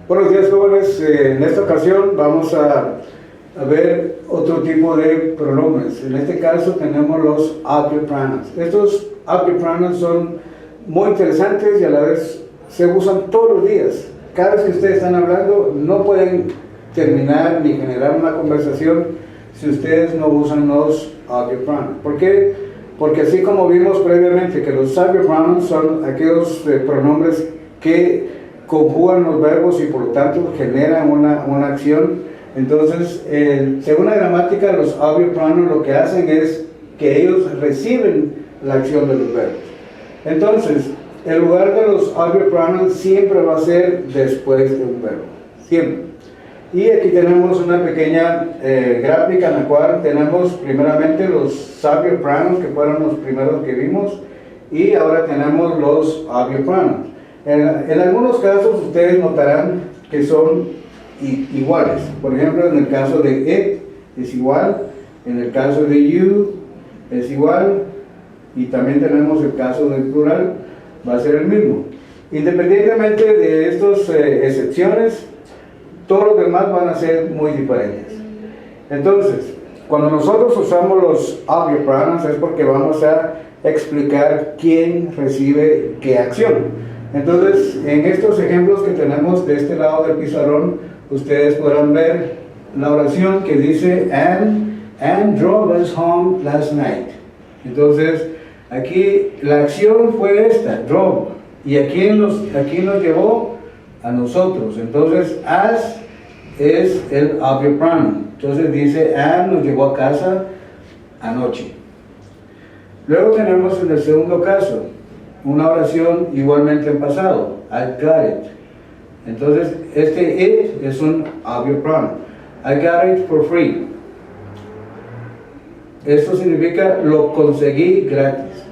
Buenos días, jóvenes. En esta ocasión vamos a ver otro tipo de pronombres. En este caso tenemos los avyapranas. Estos avyapranas son muy interesantes y a la vez se usan todos los días. Cada vez que ustedes están hablando no pueden terminar ni generar una conversación si ustedes no usan los avyapranas. ¿Por qué? Porque así como vimos previamente que los avyapranas son aquellos pronombres que conjugan los verbos y por lo tanto generan una acción. Entonces, según la gramática, los avyapranas lo que hacen es que ellos reciben la acción de los verbos. Entonces, el lugar de los avyapranas siempre va a ser después de un verbo, siempre. Y aquí tenemos una pequeña gráfica en la cual tenemos primeramente los avyapranas, que fueron los primeros que vimos, y ahora tenemos los avyapranas. En algunos casos ustedes notarán que son iguales. Por ejemplo, en el caso de it es igual, en el caso de you es igual, y también tenemos el caso del plural, va a ser el mismo. Independientemente de estas excepciones, todos los demás van a ser muy diferentes. Entonces, cuando nosotros usamos los avyapranas es porque vamos a explicar quién recibe qué acción. Entonces, en estos ejemplos que tenemos de este lado del pizarrón, ustedes podrán ver la oración que dice Anne drove us home last night. Entonces, aquí la acción fue esta, drove. ¿Y a quién nos llevó? A nosotros. Entonces, as es el avyaprana. Entonces dice, Anne nos llevó a casa anoche. Luego tenemos en el segundo caso una oración igualmente en pasado, I got it. Entonces, este it es un avyaprana. I got it for free. Esto significa lo conseguí gratis.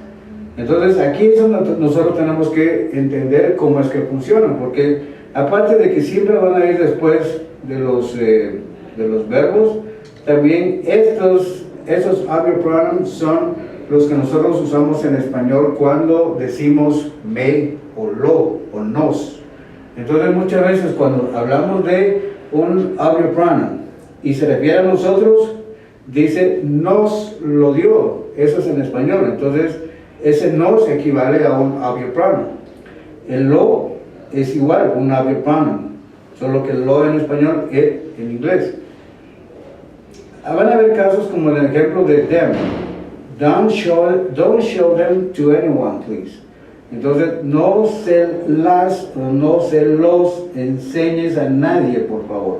Entonces, aquí es donde nosotros tenemos que entender cómo es que funcionan, porque aparte de que siempre van a ir después de los verbos, también esos avyapranas son los que nosotros usamos en español cuando decimos me o lo o nos. Entonces muchas veces cuando hablamos de un avyaprana y se refiere a nosotros, dice nos lo dio. Eso es en español. Entonces ese nos equivale a un avyaprana. El lo es igual, un avyaprana, solo que el lo en español es en inglés. Van a haber casos como en el ejemplo de them. Don't show them to anyone, please. Entonces, no se las o no se los enseñes a nadie, por favor.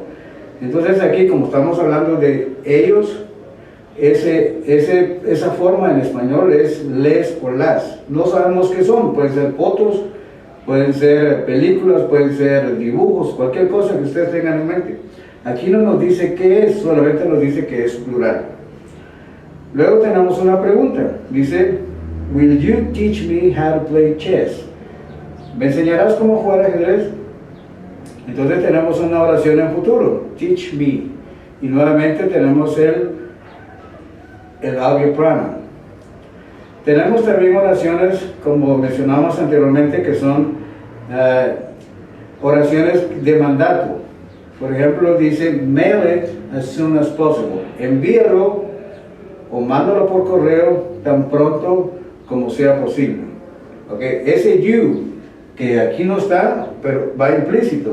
Entonces aquí, como estamos hablando de ellos, esa forma en español es les o las. No sabemos qué son, pueden ser fotos, pueden ser películas, pueden ser dibujos, cualquier cosa que ustedes tengan en mente. Aquí no nos dice qué es, solamente nos dice que es plural. Luego tenemos una pregunta, dice, will you teach me how to play chess? ¿Me enseñarás cómo jugar ajedrez? Entonces tenemos una oración en futuro, teach me, y nuevamente tenemos el avyaprana. Tenemos también oraciones, como mencionamos anteriormente, que son oraciones de mandato. Por ejemplo, dice, mail it as soon as possible, envíalo o mándalo por correo tan pronto como sea posible. Okay. Ese you, que aquí no está, pero va implícito.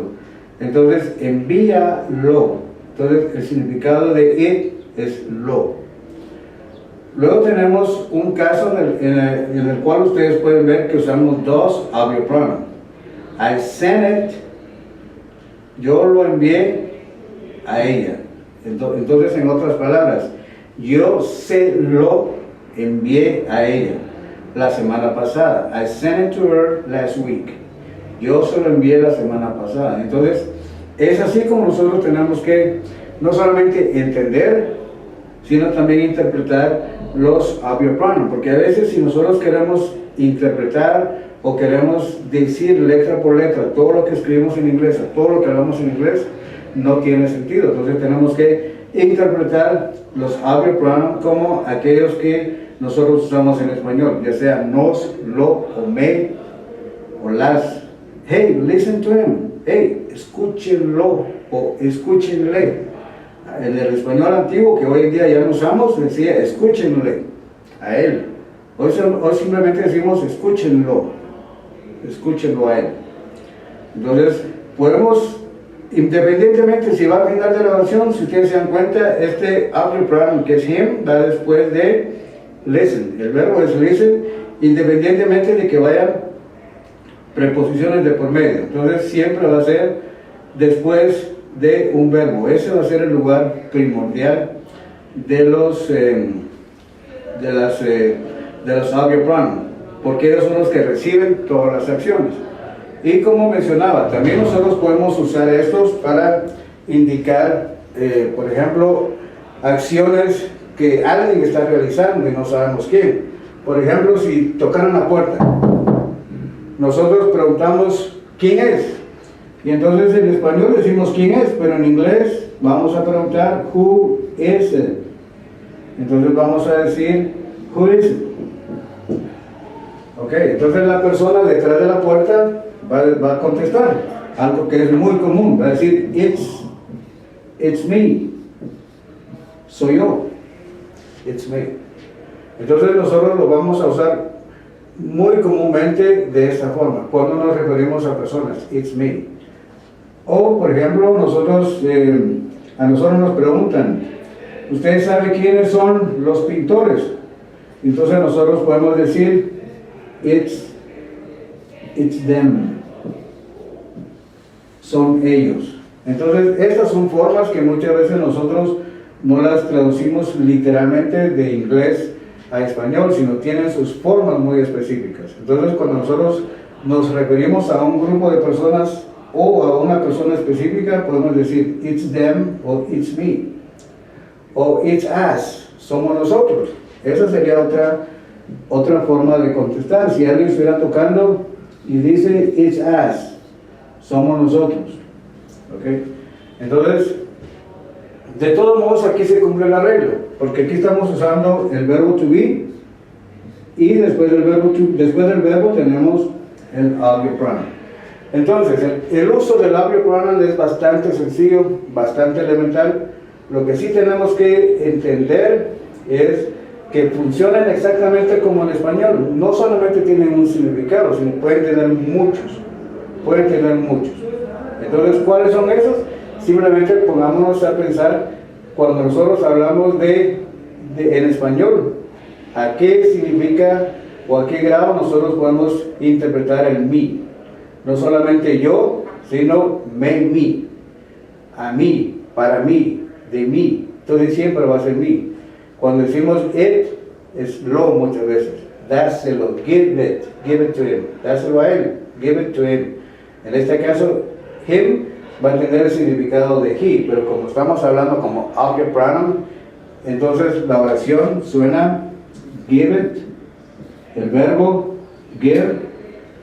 Entonces, envíalo. Entonces, el significado de it es lo. Luego tenemos un caso en el cual ustedes pueden ver que usamos dos avyapranas. I sent it, yo lo envié a ella. Entonces, en otras palabras, yo se lo envié a ella la semana pasada. I sent it to her last week. Yo se lo envié la semana pasada. Entonces, es así como nosotros tenemos que no solamente entender, sino también interpretar los avyapranas. Porque a veces si nosotros queremos interpretar o queremos decir letra por letra todo lo que escribimos en inglés, todo lo que hablamos en inglés, no tiene sentido. Entonces tenemos que interpretar los avyapranas como aquellos que nosotros usamos en español, ya sea nos, lo o me o las. Hey, listen to him. hey, escúchenlo o escúchenle. En el español antiguo, que hoy en día ya no usamos, decía escúchenle a él. Hoy simplemente decimos escúchenlo a él. Entonces, podemos, independientemente si va al final de la oración, si ustedes se dan cuenta, este auxiliary pronoun que es him va después de listen. El verbo es listen, independientemente de que vayan preposiciones de por medio. Entonces, siempre va a ser después de un verbo. Ese va a ser el lugar primordial de los auxiliary pronouns, porque ellos son los que reciben todas las acciones. Y como mencionaba, también nosotros podemos usar estos para indicar, por ejemplo, acciones que alguien está realizando y no sabemos quién. Por ejemplo, si tocaron la puerta, nosotros preguntamos ¿quién es? Y entonces en español decimos quién es, pero en inglés vamos a preguntar who is it. Entonces vamos a decir who is it. Ok, entonces la persona detrás de la puerta va a contestar algo que es muy común, va a decir it's me, soy yo, it's me. Entonces nosotros lo vamos a usar muy comúnmente de esta forma cuando nos referimos a personas, it's me. O por ejemplo a nosotros nos preguntan, ¿ustedes saben quiénes son los pintores? Entonces nosotros podemos decir it's them, son ellos. Entonces estas son formas que muchas veces nosotros no las traducimos literalmente de inglés a español, sino tienen sus formas muy específicas. Entonces cuando nosotros nos referimos a un grupo de personas o a una persona específica, podemos decir it's them o it's me o it's us, somos nosotros. Esa sería otra forma de contestar. Si alguien estuviera tocando y dice it's us, somos nosotros. ¿Okay? Entonces, de todos modos aquí se cumple la regla, porque aquí estamos usando el verbo to be y después del verbo tenemos el auxiliary pronoun. Entonces, el uso del auxiliary pronoun es bastante sencillo, bastante elemental. Lo que sí tenemos que entender es que funcionan exactamente como en español. No solamente tienen un significado, sino pueden tener muchos. Entonces, ¿cuáles son esos? Simplemente pongámonos a pensar cuando nosotros hablamos en español, a qué significa o a qué grado nosotros podemos interpretar el me. No solamente yo, sino me, a mí, para mí, de mí. Entonces siempre va a ser me. Cuando decimos it, es lo muchas veces. Dáselo, give it to him. Dáselo a él, give it to him. En este caso, him va a tener el significado de he, pero como estamos hablando como auxiliary pronoun, entonces la oración suena give it, el verbo give,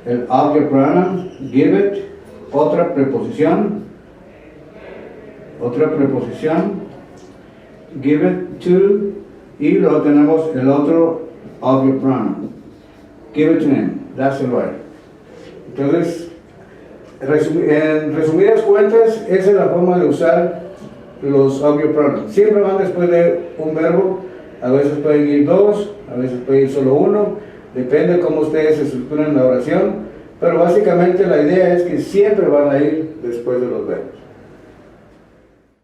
el auxiliary pronoun give it, otra preposición, give it to, y luego tenemos el otro auxiliary pronoun, give it to him, dáselo a él. Entonces, en resumidas cuentas, esa es la forma de usar los auxiliary pronouns. Siempre van después de un verbo, a veces pueden ir dos, a veces puede ir solo uno, depende de cómo ustedes estructuran la oración, pero básicamente la idea es que siempre van a ir después de los verbos.